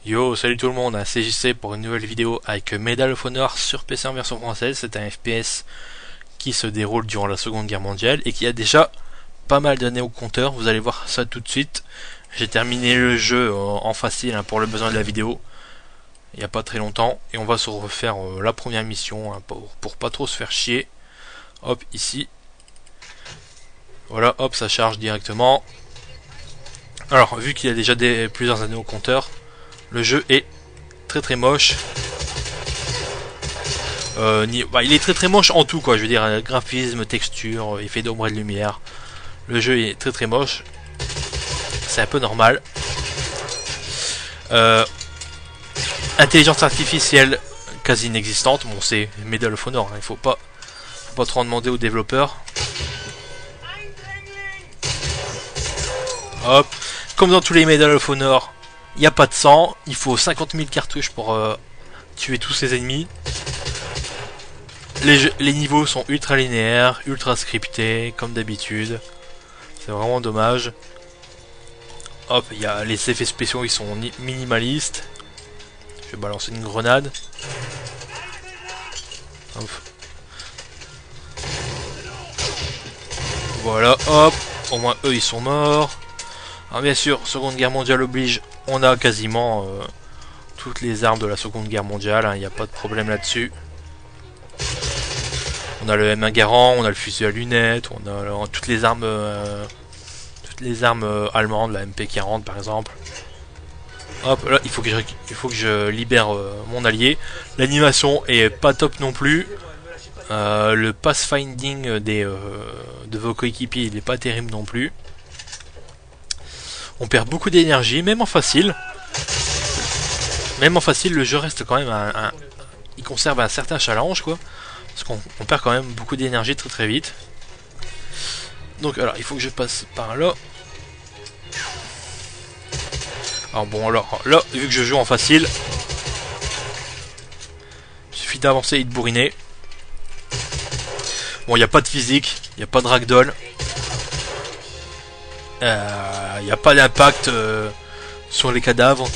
Yo, salut tout le monde, c'est JC pour une nouvelle vidéo avec Medal of Honor sur PC en version française. C'est un FPS qui se déroule durant la Seconde Guerre mondiale et qui a déjà pas mal d'années au compteur. Vous allez voir ça tout de suite. J'ai terminé le jeu en facile pour le besoin de la vidéo il n'y a pas très longtemps. Et on va se refaire la première mission pour pas trop se faire chier. Hop, ici. Voilà, hop, ça charge directement. Alors, vu qu'il y a déjà plusieurs années au compteur, le jeu est très moche. Il est très moche en tout, quoi. Je veux dire, graphisme, texture, effet d'ombre et de lumière. Le jeu est très moche. C'est un peu normal. Intelligence artificielle quasi inexistante. Bon, c'est Medal of Honor, hein. Il faut pas trop en demander aux développeurs. Hop. Comme dans tous les Medal of Honor, il n'y a pas de sang. Il faut 50 000 cartouches pour tuer tous ses ennemis. Les niveaux sont ultra linéaires, ultra scriptés, comme d'habitude. C'est vraiment dommage. Hop, il y a les effets spéciaux, ils sont minimalistes. Je vais balancer une grenade. Hop. Voilà, hop. Au moins eux, ils sont morts. Alors bien sûr, Seconde Guerre mondiale oblige, on a quasiment toutes les armes de la Seconde Guerre mondiale, il n'y a pas de problème là-dessus. On a le M1 Garand, on a le fusil à lunettes, on a toutes les armes allemandes, la MP40 par exemple. Hop, là il faut que je libère mon allié. L'animation est pas top non plus. Le pathfinding de vos coéquipiers, il est pas terrible non plus. On perd beaucoup d'énergie, même en facile. Même en facile, le jeu reste quand même il conserve un certain challenge, quoi. Parce qu'on perd quand même beaucoup d'énergie très vite. Donc alors, il faut que je passe par là. Alors bon, alors là, vu que je joue en facile, il suffit d'avancer et de bourriner. Bon, il n'y a pas de physique, il n'y a pas de ragdoll. Il n'y a pas d'impact sur les cadavres.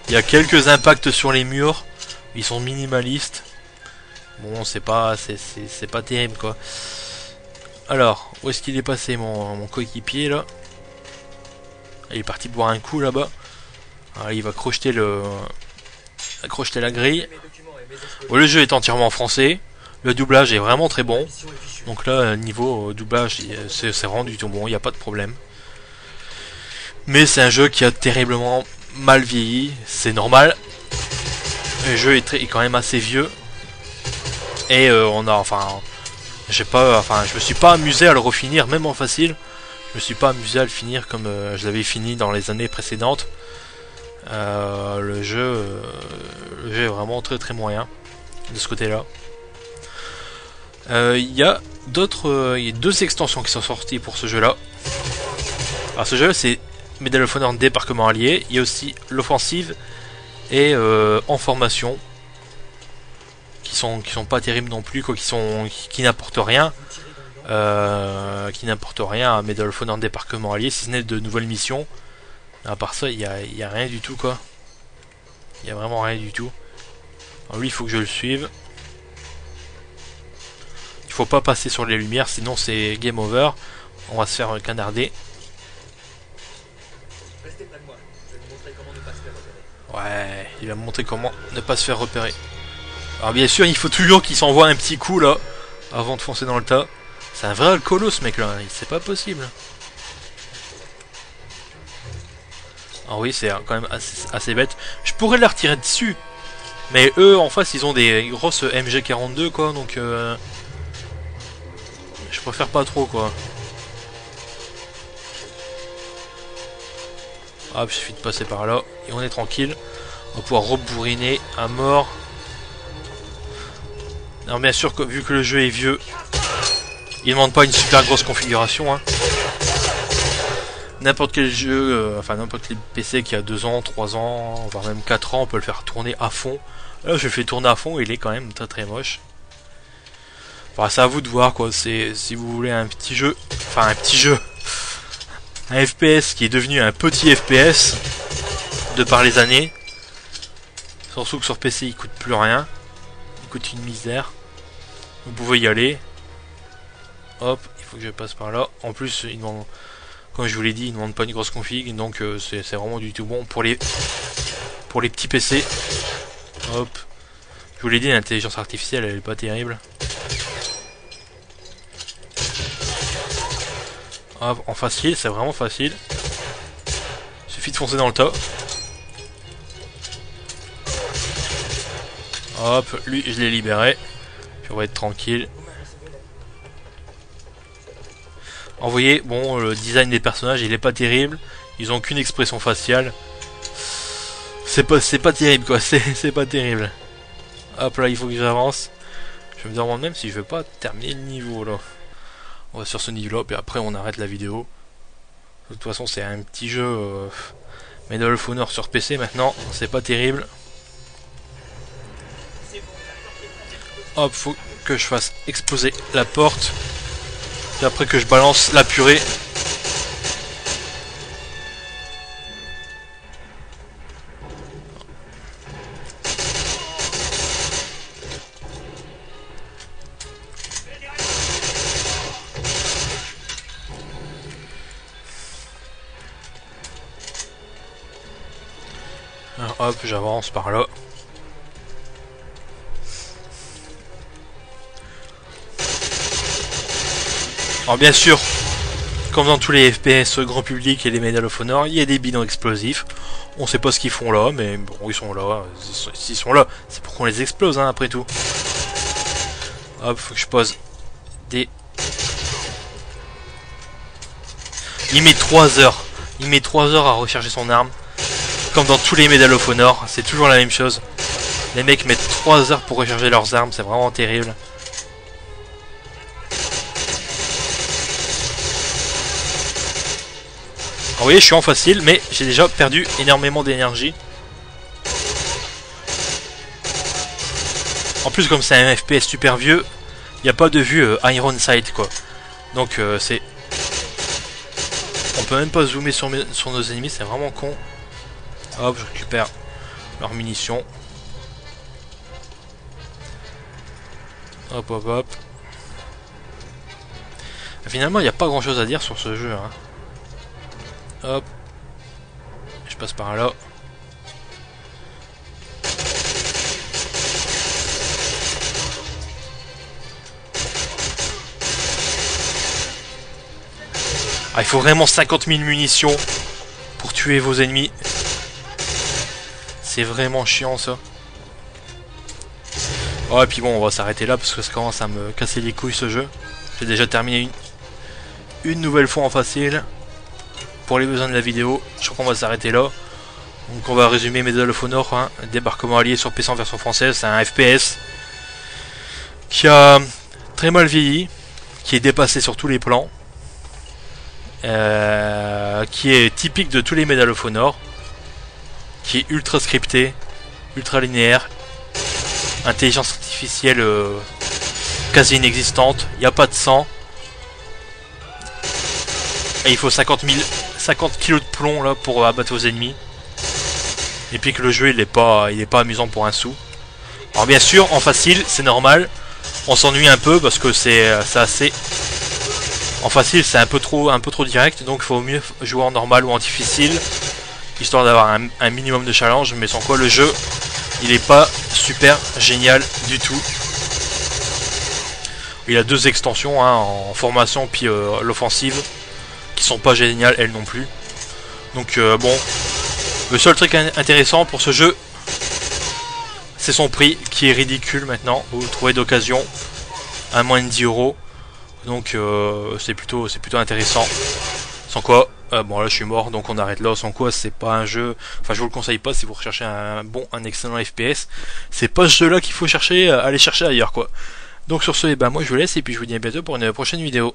Il y a quelques impacts sur les murs. Ils sont minimalistes. Bon, c'est pas terrible, quoi. Alors, où est-ce qu'il est passé mon coéquipier là? Il est parti boire un coup là-bas. Il va crocheter la grille. Bon, le jeu est entièrement en français. Le doublage est vraiment très bon. Donc là, niveau doublage, c'est vraiment du tout bon. Il n'y a pas de problème. Mais c'est un jeu qui a terriblement mal vieilli, c'est normal. Le jeu est quand même assez vieux. Et je me suis pas amusé à le refinir, même en facile. Je me suis pas amusé à le finir comme je l'avais fini dans les années précédentes. Le jeu est vraiment très moyen de ce côté-là. Il y a deux extensions qui sont sorties pour ce jeu-là. Alors ce jeu, c'est Medal of Honor débarquement allié. Il y a aussi l'offensive et en formation qui sont pas terribles non plus, quoi, qui n'apportent rien. Qui n'apportent rien à Medal of Honor débarquement allié, si ce n'est de nouvelles missions. À part ça, il y a rien du tout, quoi. Il y a vraiment rien du tout. Alors lui, il faut que je le suive. Il faut pas passer sur les lumières, sinon c'est game over. On va se faire canarder. Ouais, il va me montrer comment ne pas se faire repérer. Alors bien sûr, il faut toujours qu'il s'envoie un petit coup là, avant de foncer dans le tas. C'est un vrai alcoolo ce mec là, c'est pas possible. Ah oui, c'est quand même assez bête. Je pourrais la retirer dessus. Mais eux, en face, ils ont des grosses MG42 quoi, donc je préfère pas trop, quoi. Hop, il suffit de passer par là et on est tranquille. On va pouvoir rebourriner à mort. Alors bien sûr, vu que le jeu est vieux, il demande pas une super grosse configuration, hein. N'importe quel jeu, n'importe quel PC qui a 2 ans, 3 ans, voire même 4 ans, on peut le faire tourner à fond. Là, je le fais tourner à fond et il est quand même très moche. Enfin, c'est à vous de voir, quoi. C'est si vous voulez un petit jeu, un FPS qui est devenu un petit FPS de par les années. Surtout que sur PC il coûte plus rien. Il coûte une misère. Vous pouvez y aller. Hop, il faut que je passe par là. En plus, il demande, comme je vous l'ai dit, il ne demande pas une grosse config. Donc c'est vraiment du tout bon pour les petits PC. Hop. Je vous l'ai dit, l'intelligence artificielle elle est pas terrible. Hop, en facile, c'est vraiment facile. Il suffit de foncer dans le tas. Hop, lui je l'ai libéré. Puis on va être tranquille. Vous voyez, bon, le design des personnages il est pas terrible. Ils ont qu'une expression faciale. C'est pas terrible quoi, c'est pas terrible. Hop là, il faut que j'avance. Je me demande même si je vais pas terminer le niveau là. On va sur ce niveau là, puis après on arrête la vidéo. De toute façon c'est un petit jeu Medal of Honor sur PC maintenant, c'est pas terrible. Hop, faut que je fasse exploser la porte. Puis après que je balance la purée. Alors, hop, j'avance par là. Alors bien sûr, comme dans tous les FPS grand public et les Medal of Honor, il y a des bidons explosifs. On sait pas ce qu'ils font là, mais bon, ils sont là. S'ils sont là, c'est pour qu'on les explose, hein, après tout. Hop, faut que je pose des... Il met 3 heures. Il met 3 heures à recharger son arme. Comme dans tous les Medal of Honor, c'est toujours la même chose. Les mecs mettent 3 heures pour recharger leurs armes, c'est vraiment terrible. Alors, vous voyez, je suis en facile, mais j'ai déjà perdu énormément d'énergie. En plus, comme c'est un FPS super vieux, il n'y a pas de vue Iron Sight, quoi. Donc, c'est... On peut même pas zoomer sur nos ennemis, c'est vraiment con. Hop, je récupère leurs munitions. Hop, hop, hop. Finalement, il n'y a pas grand chose à dire sur ce jeu, hein. Hop. Je passe par là. Ah, il faut vraiment 50 000 munitions pour tuer vos ennemis. C'est vraiment chiant ça. Oh, et puis bon, on va s'arrêter là parce que ça commence à me casser les couilles ce jeu. J'ai déjà terminé une nouvelle fois en facile. Pour les besoins de la vidéo, je crois qu'on va s'arrêter là. Donc on va résumer Medal of Honor, hein. Débarquement allié sur PC en version française, c'est un FPS qui a très mal vieilli, qui est dépassé sur tous les plans, qui est typique de tous les Medal of Honor, qui est ultra scripté, ultra linéaire, intelligence artificielle quasi inexistante, il n'y a pas de sang, et il faut 50 kg de plomb là pour abattre vos ennemis. Et puis que le jeu il est pas amusant pour un sou. Alors bien sûr en facile c'est normal, on s'ennuie un peu parce que c'est assez... En facile c'est un peu trop direct, donc il faut mieux jouer en normal ou en difficile, histoire d'avoir un minimum de challenge, mais sans quoi le jeu il est pas super génial du tout. Il a 2 extensions, hein, en formation puis l'offensive, qui sont pas géniales elles non plus. Donc bon, le seul truc intéressant pour ce jeu, c'est son prix qui est ridicule maintenant. Vous le trouvez d'occasion à moins de 10 €. Donc c'est plutôt intéressant. Sans quoi, bon là je suis mort, donc on arrête là. Sans quoi c'est pas un jeu, enfin je vous le conseille pas si vous recherchez un excellent FPS. C'est pas ce jeu là qu'il faut chercher, aller chercher ailleurs quoi. Donc sur ce, et ben moi je vous laisse et puis je vous dis à bientôt pour une prochaine vidéo.